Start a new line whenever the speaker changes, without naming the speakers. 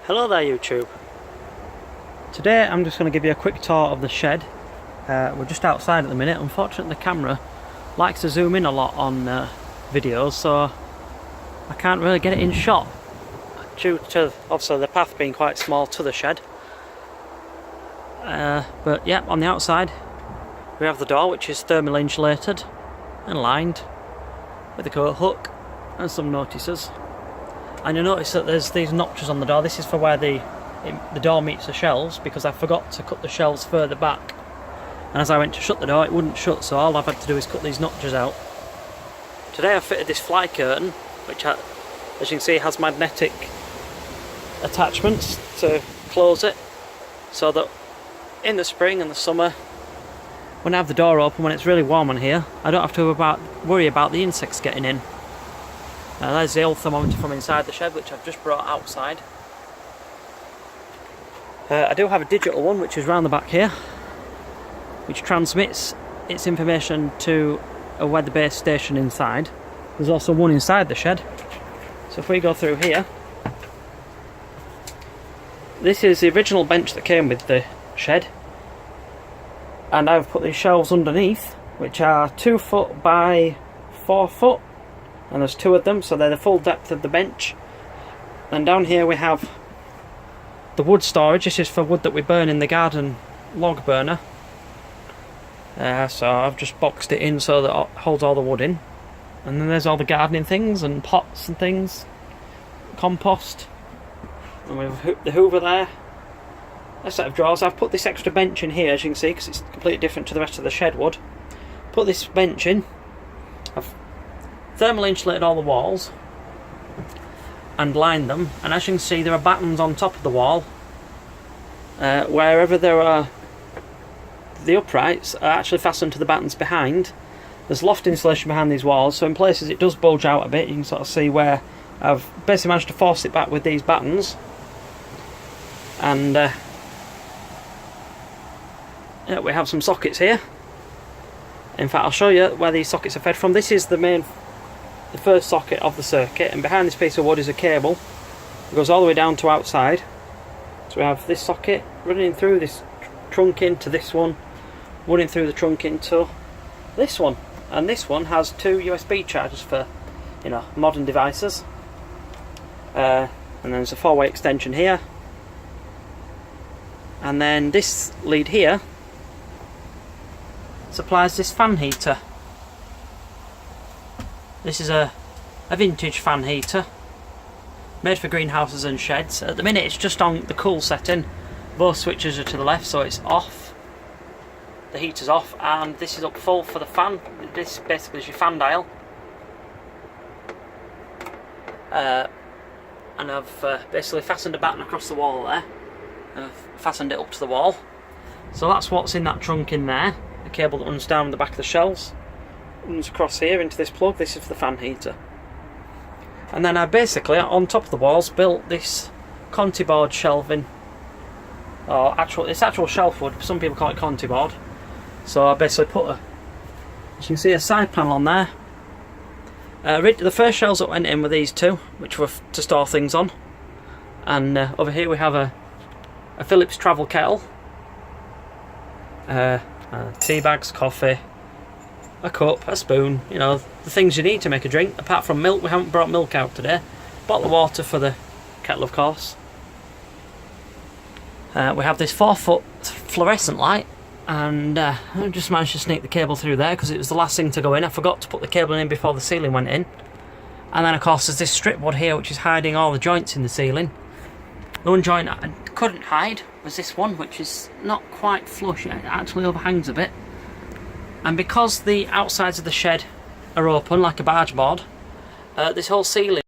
Hello there YouTube. Today I'm just going to give you a quick tour of the shed. We're just outside at the minute. Unfortunately the camera likes to zoom in a lot on videos, so I can't really get it in shot due to obviously the path being quite small to the shed. But yeah, on the outside we have the door, which is thermally insulated and lined with a coat hook and some notices. And you'll notice that there's these notches on the door. This is for where the door meets the shelves, because I forgot to cut the shelves further back. And as I went to shut the door, it wouldn't shut, so all I've had to do is cut these notches out. Today I fitted this fly curtain, which as you can see has magnetic attachments to close it, so that in the spring and the summer, when I have the door open, when it's really warm in here, I don't have to worry about the insects getting in. There's the old thermometer from inside the shed, which I've just brought outside. I do have a digital one, which is round the back here, which transmits its information to a weather base station inside. There's also one inside the shed. So if we go through here, this is the original bench that came with the shed, and I've put these shelves underneath, which are 2 foot by 4 foot. And there's 2 of them, so they're the full depth of the bench. And down here we have the wood storage. This is for wood that we burn in the garden log burner. So I've just boxed it in so that it holds all the wood in. And then there's all the gardening things and pots and things, compost. And we have the hoover there. A set of drawers. I've put this extra bench in here, as you can see, because it's completely different to the rest of the shed wood. Put this bench in. I've thermally insulated all the walls and lined them, and as you can see there are battens on top of the wall. Wherever there are the uprights are actually fastened to the battens behind. There's loft insulation behind these walls, so in places it does bulge out a bit. You can sort of see where I've basically managed to force it back with these battens. And yeah, we have some sockets here. In fact, I'll show you where these sockets are fed from. This is the first socket of the circuit, and behind this piece of wood is a cable. It goes all the way down to outside. So we have this socket running through this trunk into this one, running through the trunk into this one, and this one has 2 USB chargers for, you know, modern devices. And then there's a 4-way extension here, and then this lead here supplies this fan heater. This is a vintage fan heater made for greenhouses and sheds. At the minute it's just on the cool setting. Both switches are to the left, so it's off. The heater's off, and this is up full for the fan. This basically is your fan dial. And I've basically fastened a batten across the wall there. I've fastened it up to the wall. So that's what's in that trunk in there. The cable that runs down the back of the shelves runs across here into this plug. This is for the fan heater. And then I basically, on top of the walls, built this Conti board shelving. It's actual shelf wood. Some people call it Conti board. So I basically put as you can see, a side panel on there. The first shelves that went in were these 2, which were to store things on. And over here we have a Philips travel kettle. Tea bags, coffee, a cup, a spoon, you know, the things you need to make a drink. Apart from milk, we haven't brought milk out today. Bottle of water for the kettle, of course. We have this 4-foot fluorescent light, and I just managed to sneak the cable through there because it was the last thing to go in. I forgot to put the cable in before the ceiling went in. And then of course there's this strip wood here which is hiding all the joints in the ceiling. The one joint I couldn't hide was this one, which is not quite flush. It actually overhangs a bit. And because the outsides of the shed are open like a barge board, this whole ceiling